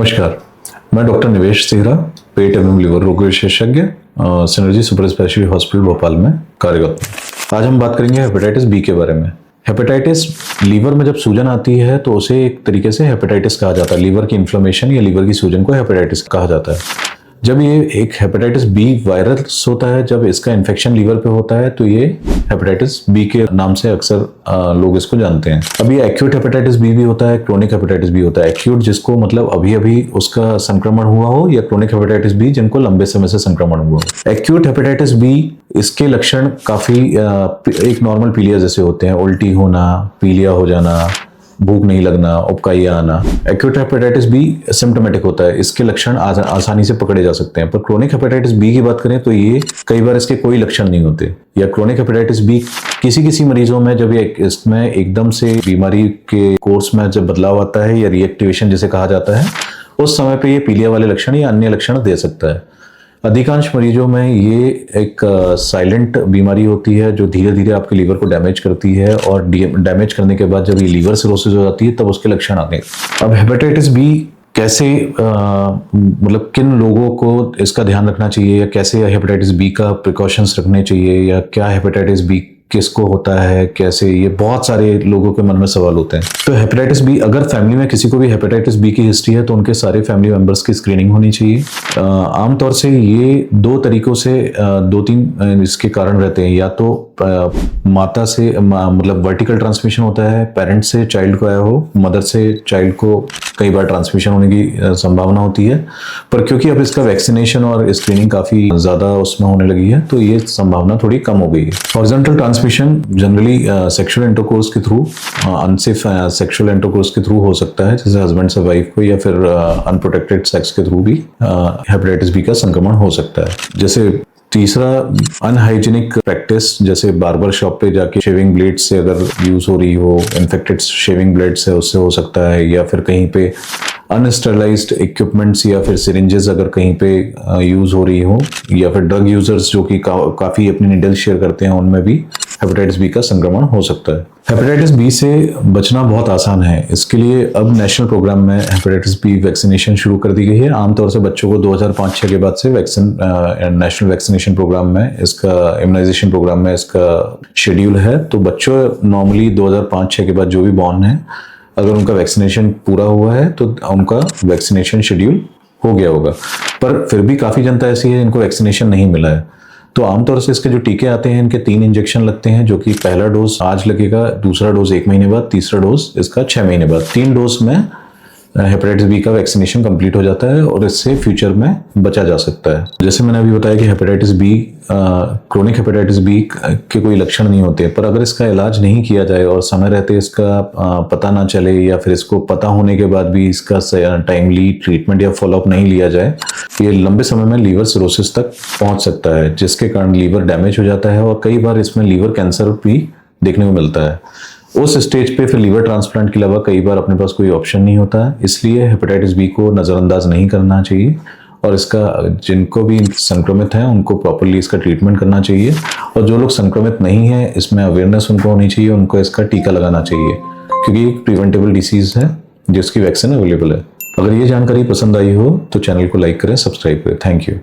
नमस्कार, मैं डॉक्टर निवेश सेहरा, पेट एवं लिवर रोग विशेषज्ञ, synergy super speciality hospital Bhopal में कार्यरत हूँ। आज हम बात करेंगे हेपेटाइटिस बी के बारे में। हेपेटाइटिस लीवर में जब सूजन आती है तो उसे एक तरीके से हेपेटाइटिस कहा जाता है। लीवर की इन्फ्लेमेशन या लीवर की सूजन को हेपेटाइटिस कहा जाता है। जब ये एक हेपेटाइटिस बी वायरस होता है, जब इसका इन्फेक्शन लीवर पे होता है तो ये हेपेटाइटिस बी के नाम से अक्सर लोग इसको जानते हैं। अब ये एक्यूट हेपेटाइटिस बी भी होता है, क्रोनिक हेपेटाइटिस बी होता है। एक्यूट जिसको मतलब अभी अभी उसका संक्रमण हुआ हो, या क्रोनिक हेपेटाइटिस बी जिनको लंबे समय से संक्रमण हुआ हो। एक्यूट हेपेटाइटिस बी इसके लक्षण काफी एक नॉर्मल पीलिया जैसे होते हैं, उल्टी होना, पीलिया हो जाना, भूख नहीं लगना, उबकाइयां आना। एक्यूट हेपेटाइटिस बी सिम्टोमेटिक होता है, इसके लक्षण आसानी से पकड़े जा सकते हैं। पर क्रोनिक हेपेटाइटिस बी की बात करें तो ये कई बार इसके कोई लक्षण नहीं होते। या क्रोनिक हेपेटाइटिस बी किसी मरीजों में जब इसमें एकदम से बीमारी के कोर्स में जब बदलाव आता है या रिएक्टिवेशन जिसे कहा जाता है, उस समय पे ये पीलिया वाले लक्षण या अन्य लक्षण दे सकता है। अधिकांश मरीजों में ये एक साइलेंट बीमारी होती है जो धीरे धीरे आपके लीवर को डैमेज करती है, और डैमेज करने के बाद जब ये लीवर सिरोसिस हो जाती है तब उसके लक्षण आते हैं। अब हेपेटाइटिस बी कैसे मतलब किन लोगों को इसका ध्यान रखना चाहिए, या कैसे हेपेटाइटिस बी का प्रिकॉशंस रखने चाहिए, या क्या हेपेटाइटिस बी किसको होता है, कैसे, ये बहुत सारे लोगों के मन में सवाल होते हैं। तो हेपेटाइटिस बी, अगर फैमिली में किसी को भी हेपेटाइटिस बी की हिस्ट्री है तो उनके सारे फैमिली मेंबर्स की स्क्रीनिंग होनी चाहिए। आमतौर से ये दो तरीकों से दो तीन इसके कारण रहते हैं। या तो माता से मतलब वर्टिकल ट्रांसमिशन होता है, पेरेंट से चाइल्ड को आया हो, मदर से चाइल्ड को कई बार ट्रांसमिशन होने की संभावना होती है। पर क्योंकि अब इसका वैक्सीनेशन और स्क्रीनिंग काफी ज्यादा उसमें होने लगी है तो ये संभावना थोड़ी कम हो गई है। Horizontal transmission generally sexual intercourse के थ्रू, अनसेफ सेक्सुअल इंटरकोर्स के थ्रू हो सकता है, जैसे हस्बैंड से वाइफ को, या फिर अनप्रोटेक्टेड सेक्स के थ्रू भी हेपेटाइटिस बी का संक्रमण हो सकता है। जैसे तीसरा, अनहाइजीनिक प्रैक्टिस, जैसे बार्बर शॉप पे जाके शेविंग ब्लेड से अगर यूज हो रही हो, इन्फेक्टेड शेविंग ब्लेड से, उससे हो सकता है। या फिर कहीं पे अनस्टरलाइज्ड इक्विपमेंट्स या फिर सिरिंजेस अगर कहीं पे यूज हो रही हो, या फिर ड्रग यूजर्स जो कि काफी अपनी नीडल शेयर करते हैं, उनमें भी हेपेटाइटिस बी का संक्रमण हो सकता है। हेपेटाइटिस बी से बचना बहुत आसान है। इसके लिए अब नेशनल प्रोग्राम में हेपेटाइटिस बी वैक्सीनेशन शुरू कर दी गई है। आमतौर से बच्चों को 2005-06 के बाद से नेशनल वैक्सीनेशन प्रोग्राम में इसका, इम्यूनाइजेशन प्रोग्राम में इसका शेड्यूल है। तो बच्चों नॉर्मली 2005-06 के बाद जो भी बॉर्न है, अगर उनका वैक्सीनेशन पूरा हुआ है तो उनका वैक्सीनेशन शेड्यूल हो गया होगा। पर फिर भी काफी जनता ऐसी है जिनको वैक्सीनेशन नहीं मिला है। तो आमतौर से इसके जो टीके आते हैं, इनके 3 इंजेक्शन लगते हैं, जो कि पहला डोज आज लगेगा, दूसरा डोज 1 महीने बाद, तीसरा डोज इसका 6 महीने बाद। 3 डोज में हेपेटाइटिस बी का वैक्सीनेशन कंप्लीट हो जाता है और इससे फ्यूचर में बचा जा सकता है। जैसे मैंने अभी बताया कि hepatitis B, chronic hepatitis B के कोई लक्षण नहीं होते, पर अगर इसका इलाज नहीं किया जाए और समय रहते इसका पता ना चले, या फिर इसको पता होने के बाद भी इसका टाइमली ट्रीटमेंट या फॉलोअप नहीं लिया जाए, ये लंबे समय में लीवर सिरोसिस तक पहुंच सकता है, जिसके कारण लीवर डैमेज हो जाता है और कई बार इसमें लीवर कैंसर भी देखने को मिलता है। उस स्टेज पे फिर लीवर ट्रांसप्लांट के अलावा कई बार अपने पास कोई ऑप्शन नहीं होता है। इसलिए हेपेटाइटिस बी को नज़रअंदाज नहीं करना चाहिए, और इसका जिनको भी संक्रमित हैं उनको प्रॉपर्ली इसका ट्रीटमेंट करना चाहिए। और जो लोग संक्रमित नहीं है, इसमें अवेयरनेस उनको होनी चाहिए, उनको इसका टीका लगाना चाहिए, क्योंकि एक प्रिवेंटेबल डिसीज है जिसकी वैक्सीन अवेलेबल है। अगर ये जानकारी पसंद आई हो तो चैनल को लाइक करें, सब्सक्राइब करें। Thank you.